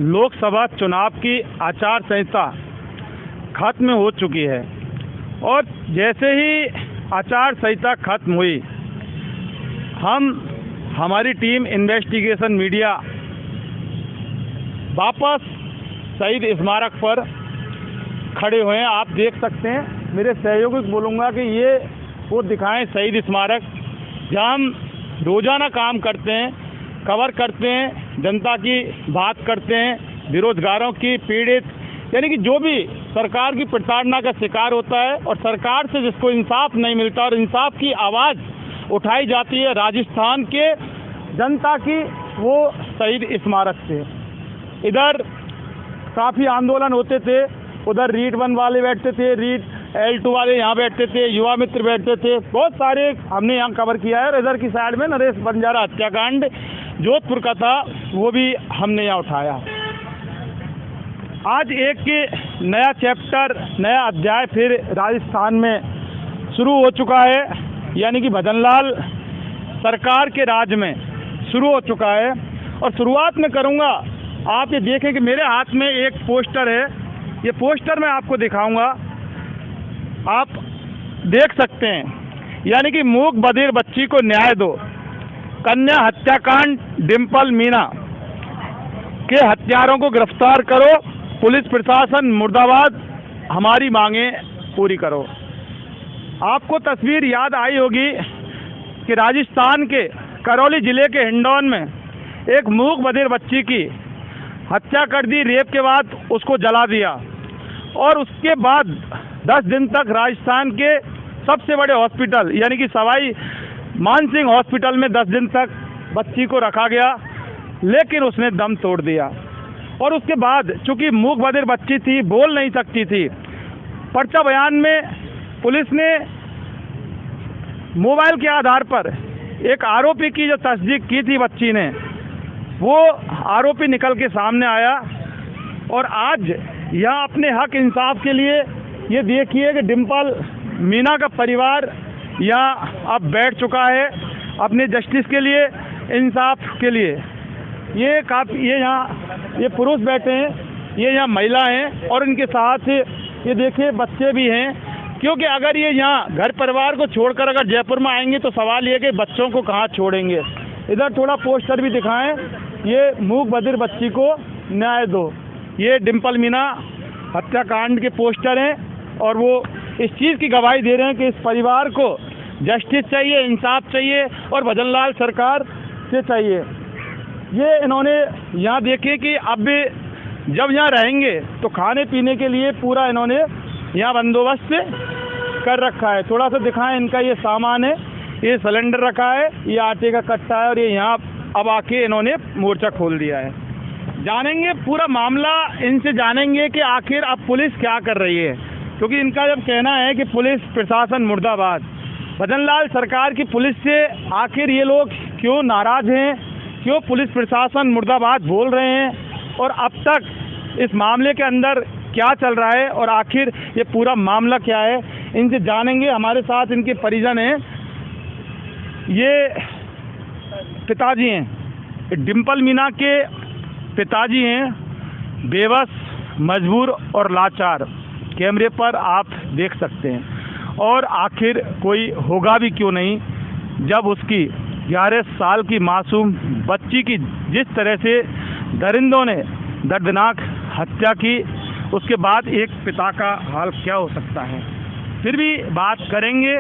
लोकसभा चुनाव की आचार संहिता खत्म हो चुकी है और जैसे ही आचार संहिता खत्म हुई, हमारी टीम इन्वेस्टिगेशन मीडिया वापस शहीद स्मारक पर खड़े हुए हैं। आप देख सकते हैं, मेरे सहयोगी को बोलूँगा कि ये वो दिखाएं शहीद स्मारक, जहाँ हम रोज़ाना काम करते हैं, कवर करते हैं, जनता की बात करते हैं, बेरोजगारों की, पीड़ित, यानी कि जो भी सरकार की प्रताड़ना का शिकार होता है और सरकार से जिसको इंसाफ नहीं मिलता और इंसाफ की आवाज़ उठाई जाती है राजस्थान के जनता की, वो शहीद स्मारक से। इधर काफ़ी आंदोलन होते थे, उधर रीट 1 वाले बैठते थे, रीट L2 वाले यहाँ बैठते थे, युवा मित्र बैठते थे, बहुत सारे हमने यहाँ कवर किया है। और इधर की साइड में नरेश बंजारा हत्याकांड जोधपुर का था, वो भी हमने यहाँ उठाया। आज एक नया चैप्टर, नया अध्याय फिर राजस्थान में शुरू हो चुका है, यानी कि भजनलाल सरकार के राज में शुरू हो चुका है। और शुरुआत में करूँगा, आप ये देखें कि मेरे हाथ में एक पोस्टर है, ये पोस्टर मैं आपको दिखाऊंगा, आप देख सकते हैं, यानी कि मूक बधिर बच्ची को न्याय दो, कन्या हत्याकांड डिंपल मीना के हत्यारों को गिरफ्तार करो, पुलिस प्रशासन मुर्दाबाद, हमारी मांगे पूरी करो। आपको तस्वीर याद आई होगी कि राजस्थान के करौली जिले के हिंडौन में एक मूक बधिर बच्ची की हत्या कर दी, रेप के बाद उसको जला दिया और उसके बाद 10 दिन तक राजस्थान के सबसे बड़े हॉस्पिटल यानी कि सवाई मानसिंह हॉस्पिटल में 10 दिन तक बच्ची को रखा गया, लेकिन उसने दम तोड़ दिया। और उसके बाद चूंकि मूक बधिर बच्ची थी, बोल नहीं सकती थी, पर्चा बयान में पुलिस ने मोबाइल के आधार पर एक आरोपी की जो तस्दीक की थी बच्ची ने, वो आरोपी निकल के सामने आया। और आज यहाँ अपने हक इंसाफ के लिए ये देखिए कि डिंपल मीना का परिवार यहाँ अब बैठ चुका है अपने जस्टिस के लिए, इंसाफ के लिए। ये यहाँ ये पुरुष बैठे हैं, ये यहाँ महिला हैं और इनके साथ ये देखिए बच्चे भी हैं, क्योंकि अगर ये यहाँ घर परिवार को छोड़कर अगर जयपुर में आएंगे तो सवाल ये कि बच्चों को कहाँ छोड़ेंगे। इधर थोड़ा पोस्टर भी दिखाएं, ये मूक बधिर बच्ची को न्याय दो, ये डिंपल मीना हत्याकांड के पोस्टर हैं और वो इस चीज़ की गवाही दे रहे हैं कि इस परिवार को जस्टिस चाहिए, इंसाफ चाहिए और भजनलाल सरकार से चाहिए। ये इन्होंने यहाँ देखे कि अब जब यहाँ रहेंगे तो खाने पीने के लिए पूरा इन्होंने यहाँ बंदोबस्त कर रखा है। थोड़ा सा दिखाएं, इनका ये सामान है, ये सिलेंडर रखा है, ये आटे का कट्टा है और ये यहाँ अब आके इन्होंने मोर्चा खोल दिया है। जानेंगे पूरा मामला, इनसे जानेंगे कि आखिर अब पुलिस क्या कर रही है, क्योंकि इनका जब कहना है कि पुलिस प्रशासन मुर्दाबाद, भजनलाल सरकार की पुलिस से आखिर ये लोग क्यों नाराज़ हैं, क्यों पुलिस प्रशासन मुर्दाबाद बोल रहे हैं और अब तक इस मामले के अंदर क्या चल रहा है और आखिर ये पूरा मामला क्या है, इनसे जानेंगे। हमारे साथ इनके परिजन हैं, ये पिताजी हैं, डिंपल मीना के पिताजी हैं, बेबस, मजबूर और लाचार, कैमरे पर आप देख सकते हैं। और आखिर कोई होगा भी क्यों नहीं, जब उसकी 11 साल की मासूम बच्ची की जिस तरह से दरिंदों ने दर्दनाक हत्या की, उसके बाद एक पिता का हाल क्या हो सकता है। फिर भी बात करेंगे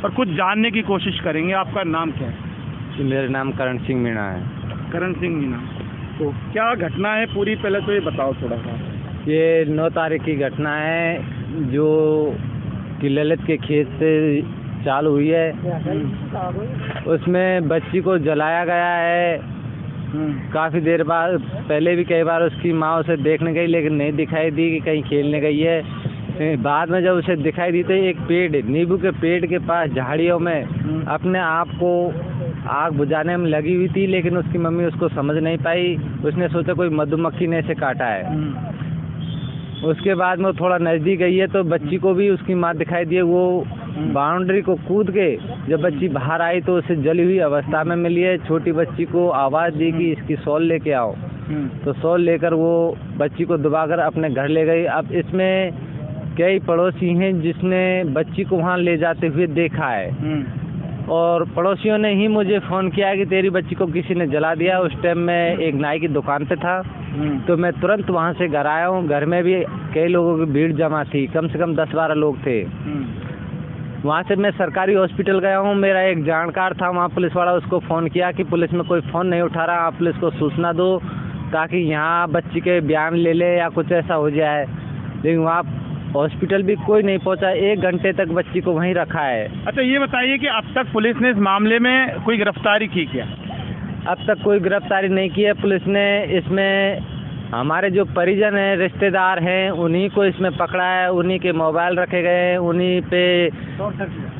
और कुछ जानने की कोशिश करेंगे। आपका नाम क्या है? मेरा नाम करण सिंह मीणा है। करण सिंह मीणा, तो क्या घटना है पूरी, पहले तो ये बताओ थोड़ा सा। ये 9 तारीख की घटना है जो कि ललित के खेत से चालू हुई है। उसमें बच्ची को जलाया गया है। काफ़ी देर बाद पहले भी कई बार उसकी माँ उसे देखने गई, लेकिन नहीं दिखाई दी कि कहीं खेलने गई है। बाद में जब उसे दिखाई दी तो एक पेड़, नींबू के पेड़ के पास झाड़ियों में अपने आप को आग बुझाने में लगी हुई थी, लेकिन उसकी मम्मी उसको समझ नहीं पाई। उसने सोचा कोई मधुमक्खी ने इसे काटा है। उसके बाद में थोड़ा नज़दीक गई है तो बच्ची को भी उसकी माँ दिखाई दी। वो बाउंड्री को कूद के जब बच्ची बाहर आई तो उसे जली हुई अवस्था में मिली है। छोटी बच्ची को आवाज़ दी कि इसकी शॉल लेके आओ। तो शॉल लेकर वो बच्ची को दबाकर अपने घर ले गई। अब इसमें कई पड़ोसी हैं जिसने बच्ची को वहाँ ले जाते हुए देखा है, और पड़ोसियों ने ही मुझे फ़ोन किया कि तेरी बच्ची को किसी ने जला दिया। उस टाइम मैं एक नाई की दुकान पे था, तो मैं तुरंत वहाँ से घर आया हूँ। घर में भी कई लोगों की भीड़ जमा थी, कम से कम 10-12 लोग थे। वहाँ से मैं सरकारी हॉस्पिटल गया हूँ। मेरा एक जानकार था वहाँ पुलिस वाला, उसको फ़ोन किया कि पुलिस में कोई फ़ोन नहीं उठा रहा, आप पुलिस को सूचना दो ताकि यहाँ बच्ची के बयान ले ले या कुछ ऐसा हो जाए। लेकिन वहाँ हॉस्पिटल भी कोई नहीं पहुँचा, 1 घंटे तक बच्ची को वहीं रखा है। अच्छा, ये बताइए कि अब तक पुलिस ने इस मामले में कोई गिरफ्तारी की क्या? अब तक कोई गिरफ्तारी नहीं की है पुलिस ने। इसमें हमारे जो परिजन हैं, रिश्तेदार हैं, उन्हीं को इसमें पकड़ा है, उन्हीं के मोबाइल रखे गए हैं, उन्हीं पे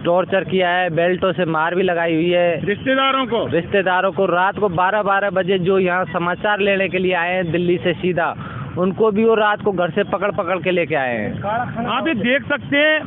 टॉर्चर किया है, बेल्टों से मार भी लगाई हुई है। रिश्तेदारों को रात को 12-12 बजे जो यहाँ समाचार लेने के लिए आए हैं दिल्ली से सीधा, उनको भी वो रात को घर से पकड़ के लेके आए हैं। आप ये देख सकते हैं,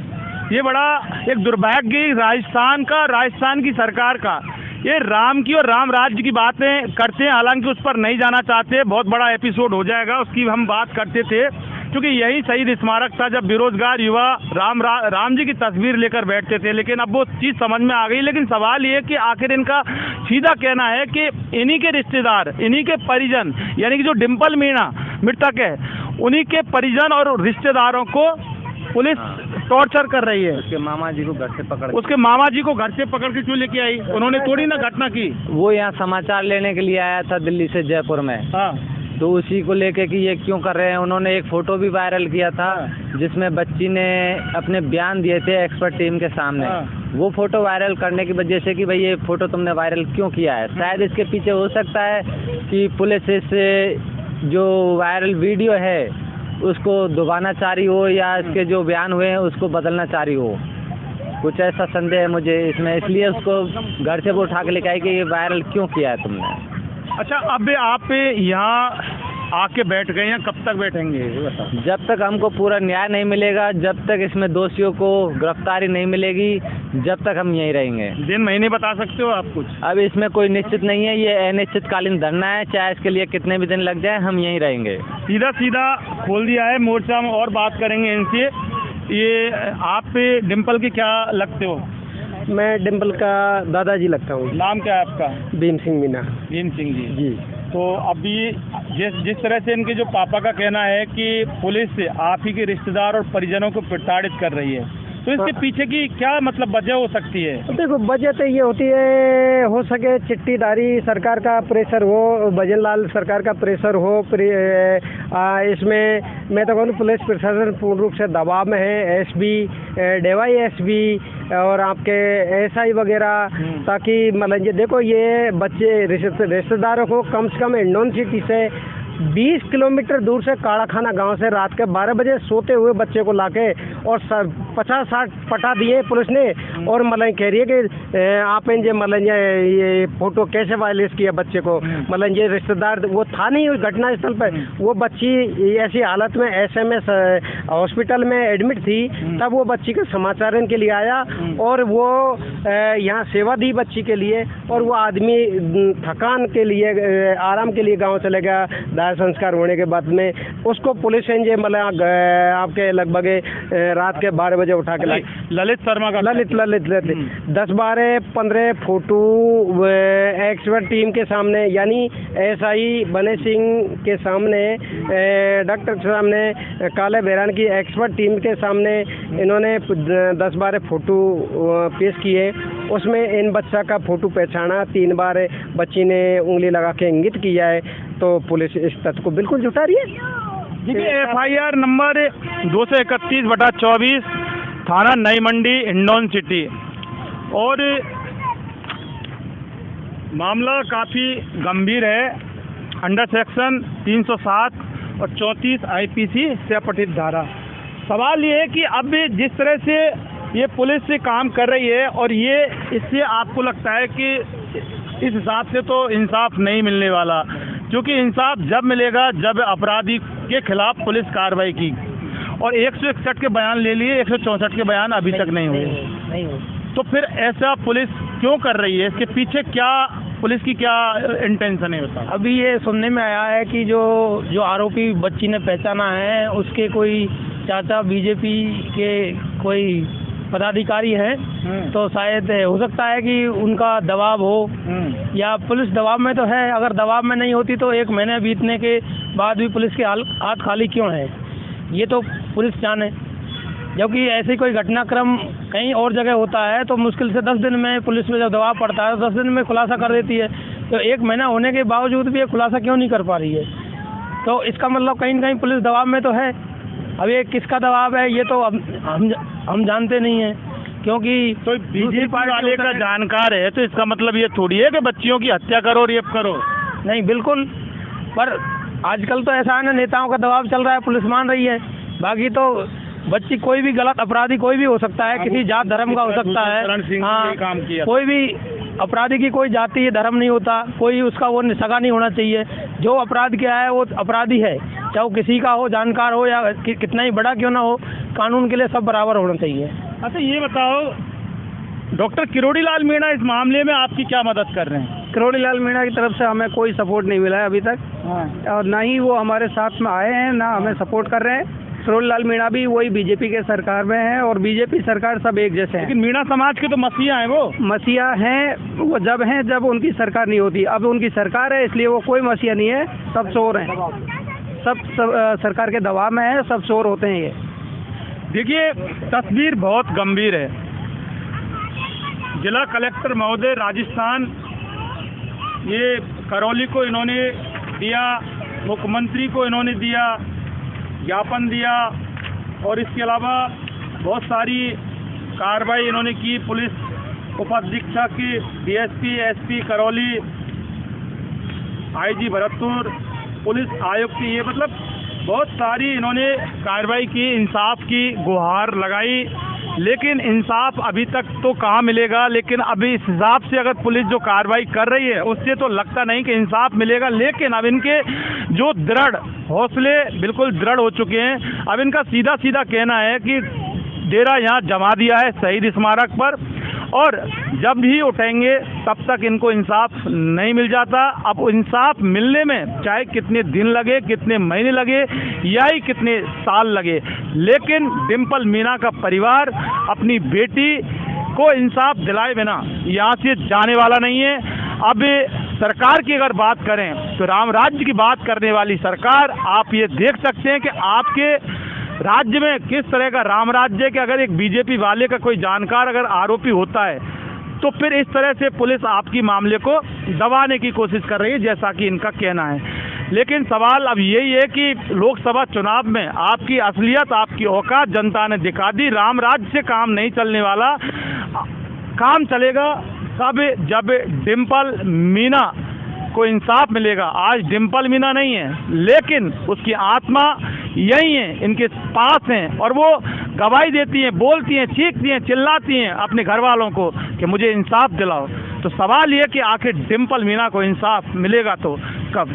ये बड़ा एक दुर्भाग्य राजस्थान की सरकार का, ये राम की और राम राज्य की बातें करते हैं, हालांकि उस पर नहीं जाना चाहते। बहुत बड़ा एपिसोड हो जाएगा, उसकी हम बात करते थे, क्योंकि यही शहीद स्मारक था जब बेरोजगार युवा राम जी की तस्वीर लेकर बैठते थे। लेकिन अब वो चीज़ समझ में आ गई। लेकिन सवाल ये कि आखिर इनका सीधा कहना है कि इन्हीं के रिश्तेदार, इन्हीं के परिजन, यानी कि जो डिम्पल मीणा मृतक है, उन्हीं के परिजन और रिश्तेदारों को पुलिस टॉर्चर कर रही है। उसके मामा जी को घर से पकड़ के क्यों लेके आई? उन्होंने थोड़ी ना घटना की। वो यहाँ समाचार लेने के लिए आया था दिल्ली से जयपुर में। हाँ, तो उसी को लेके कि ये क्यों कर रहे हैं। उन्होंने एक फ़ोटो भी वायरल किया था जिसमें बच्ची ने अपने बयान दिए थे एक्सपर्ट टीम के सामने। वो फ़ोटो वायरल करने की वजह से कि भाई ये फ़ोटो तुमने वायरल क्यों किया है, शायद इसके पीछे हो सकता है कि पुलिस इस जो वायरल वीडियो है उसको दबाना चाह रही हो, या इसके जो बयान हुए हैं उसको बदलना चाह रही हो। कुछ ऐसा संदेह है मुझे इसमें, इसलिए उसको घर से वो उठा के लेके आई कि ये वायरल क्यों किया है तुमने। अच्छा, अब आप यहाँ आके बैठ गए हैं, कब तक बैठेंगे ये बताओ? जब तक हमको पूरा न्याय नहीं मिलेगा, जब तक इसमें दोषियों को गिरफ्तारी नहीं मिलेगी, जब तक हम यहीं रहेंगे। दिन महीने बता सकते हो आप कुछ? अब इसमें कोई निश्चित नहीं है, ये अनिश्चितकालीन धरना है, चाहे इसके लिए कितने भी दिन लग जाए, हम यहीं रहेंगे। सीधा खोल दिया है मोर्चा में, और बात करेंगे इनसे। ये आप डिम्पल के क्या लगते हो? मैं डिम्पल का दादाजी लगता हूँ। नाम क्या है आपका? भीम सिंह मीना। भीम सिंह जी। तो अभी जिस तरह से इनके जो पापा का कहना है कि पुलिस आप ही के रिश्तेदार और परिजनों को प्रताड़ित कर रही है, तो इसके पीछे की क्या मतलब वजह हो सकती है? देखो, वजह तो ये होती है, हो सके चिट्ठीदारी सरकार का प्रेशर हो, भजन लाल सरकार का प्रेशर हो। इसमें मैं तो कहूँ पुलिस प्रशासन पूर्ण रूप से दबाव में है, एसपी, DYSP और आपके SI वगैरह, ताकि मतलब ये देखो, ये बच्चे रिश्तेदारों को कम से कम हिंडौन सिटी से 20 किलोमीटर दूर से काड़ाखाना गांव से रात के 12 बजे सोते हुए बच्चे को लाके और 50-60 पटा दिए पुलिस ने। और मतलब कह रही है कि आप ये मतलब ये फ़ोटो कैसे वायरल किया बच्चे को, मतलब ये रिश्तेदार वो था नहीं उस घटना स्थल पर। वो बच्ची ऐसी हालत में SMS हॉस्पिटल में एडमिट थी, तब वो बच्ची के समाचार के लिए आया और वो यहाँ सेवा दी बच्ची के लिए, और वो आदमी थकान के लिए, आराम के लिए गाँव चले गया। संस्कार होने के बाद में उसको पुलिस ने मतलब आपके लगभग रात के 12 बजे उठा के लाई। ललित शर्मा का ललित 10-12-15 फोटो एक्सपर्ट टीम के सामने, यानी SI बने सिंह के सामने, डॉक्टर के सामने, काले बेरान की एक्सपर्ट टीम के सामने इन्होंने 10-12 फोटो पेश किए। उसमें इन बच्चा का फोटो पहचाना, 3 बार बच्ची ने उंगली लगा के इंगित किया है, तो पुलिस इस तथ्य को बिल्कुल जुटा रही है। देखिए, FIR नंबर 231/24 थाना नई मंडी, हिंडौन सिटी, और मामला काफ़ी गंभीर है। अंडर सेक्शन 307 और 34 IPC से अपठित धारा। सवाल ये है कि अब जिस तरह से ये पुलिस से काम कर रही है, और ये इससे आपको लगता है कि इस हिसाब से तो इंसाफ नहीं मिलने वाला, क्योंकि इंसाफ जब मिलेगा जब अपराधी के खिलाफ पुलिस कार्रवाई की। और 161 के बयान ले लिए, 164 के बयान अभी तक नहीं हुए। तो फिर ऐसा पुलिस क्यों कर रही है? इसके पीछे क्या पुलिस की क्या इंटेंशन है बताओ। अभी ये सुनने में आया है कि जो आरोपी बच्ची ने पहचाना है उसके कोई चाचा बीजेपी के कोई पदाधिकारी हैं, तो शायद हो सकता है कि उनका दबाव हो, या पुलिस दबाव में तो है। अगर दबाव में नहीं होती तो 1 महीने बीतने के बाद भी पुलिस के हाथ खाली क्यों है, ये तो पुलिस जाने। जबकि ऐसे कोई घटनाक्रम कहीं और जगह होता है तो मुश्किल से 10 दिन में पुलिस में जब दबाव पड़ता है तो 10 दिन में खुलासा कर देती है, तो 1 महीना होने के बावजूद भी ये खुलासा क्यों नहीं कर पा रही है। तो इसका मतलब कहीं न कहीं पुलिस दबाव में तो है। अब ये किसका दबाव है ये तो हम जानते नहीं हैं, क्योंकि तो बीजेपी वाले का जानकार है तो इसका मतलब ये थोड़ी है कि बच्चियों की हत्या करो, रेप करो। नहीं, बिल्कुल। पर आजकल तो ऐसा है ना, नेताओं का दबाव चल रहा है, पुलिस मान रही है। बाकी तो बच्ची कोई भी गलत अपराधी कोई भी हो सकता है, किसी जात धर्म का हो सकता है। हाँ, कोई भी अपराधी की कोई जाति धर्म नहीं होता, कोई उसका वो सगा नहीं होना चाहिए। जो अपराध किया है वो अपराधी है, चाहे वो किसी का हो, जानकार हो या कितना ही बड़ा क्यों ना हो, कानून के लिए सब बराबर होना चाहिए। अच्छा ये बताओ, डॉक्टर किरोड़ी लाल मीणा इस मामले में आपकी क्या मदद कर रहे हैं? किरोड़ी लाल मीणा की तरफ से हमें कोई सपोर्ट नहीं मिला है अभी तक, और ना ही वो हमारे साथ में आए हैं, ना हमें सपोर्ट कर रहे हैं। किरोड़ी लाल मीणा भी वही बीजेपी के सरकार में है और बीजेपी सरकार सब एक जैसे हैं। लेकिन मीणा समाज के तो मसीहा हैं, वो मसीहा हैं, वो जब उनकी सरकार नहीं होती। अब उनकी सरकार है इसलिए वो कोई मसीहा नहीं है, सब चोर हैं, सब सरकार के दबाव में है, सब चोर होते हैं। ये देखिए तस्वीर बहुत गंभीर है। जिला कलेक्टर महोदय राजस्थान, ये करौली को इन्होंने दिया, मुख्यमंत्री को इन्होंने दिया, ज्ञापन दिया, और इसके अलावा बहुत सारी कार्रवाई इन्होंने की। पुलिस उपाधीक्षक की, DSP, SP Karauli, IG Bharatpur, police आयुक्त की, ये मतलब बहुत सारी इन्होंने कार्रवाई की, इंसाफ की गुहार लगाई, लेकिन इंसाफ अभी तक तो कहाँ मिलेगा। लेकिन अभी इस हिसाब से अगर पुलिस जो कार्रवाई कर रही है उससे तो लगता नहीं कि इंसाफ मिलेगा। लेकिन अब इनके जो दृढ़ हौसले बिल्कुल दृढ़ हो चुके हैं। अब इनका सीधा सीधा कहना है कि डेरा यहाँ जमा दिया है शहीद स्मारक पर, और जब भी उठेंगे तब तक इनको इंसाफ नहीं मिल जाता। अब इंसाफ मिलने में चाहे कितने दिन लगे, कितने महीने लगे, या ही कितने साल लगे, लेकिन डिम्पल मीणा का परिवार अपनी बेटी को इंसाफ दिलाए बिना यहाँ से जाने वाला नहीं है। अब सरकार की अगर बात करें तो राम राज्य की बात करने वाली सरकार, आप ये देख सकते हैं कि आपके राज्य में किस तरह का राम राज्य है कि अगर एक बीजेपी वाले का कोई जानकार अगर आरोपी होता है तो फिर इस तरह से पुलिस आपकी मामले को दबाने की कोशिश कर रही है, जैसा कि इनका कहना है। लेकिन सवाल अब यही है कि लोकसभा चुनाव में आपकी असलियत, आपकी औकात जनता ने दिखा दी। राम राज्य से काम नहीं चलने वाला, काम चलेगा तब जब डिम्पल मीणा को इंसाफ मिलेगा। आज डिम्पल मीणा नहीं है, लेकिन उसकी आत्मा यही है, इनके पास हैं, और वो गवाही देती हैं, बोलती हैं, चीखती हैं, चिल्लाती हैं अपने घर वालों को कि मुझे इंसाफ दिलाओ। तो सवाल ये कि आखिर डिम्पल मीणा को इंसाफ मिलेगा तो कब।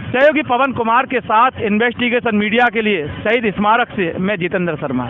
सहयोगी पवन कुमार के साथ इन्वेस्टिगेशन मीडिया के लिए शहीद स्मारक से मैं जितेंद्र शर्मा।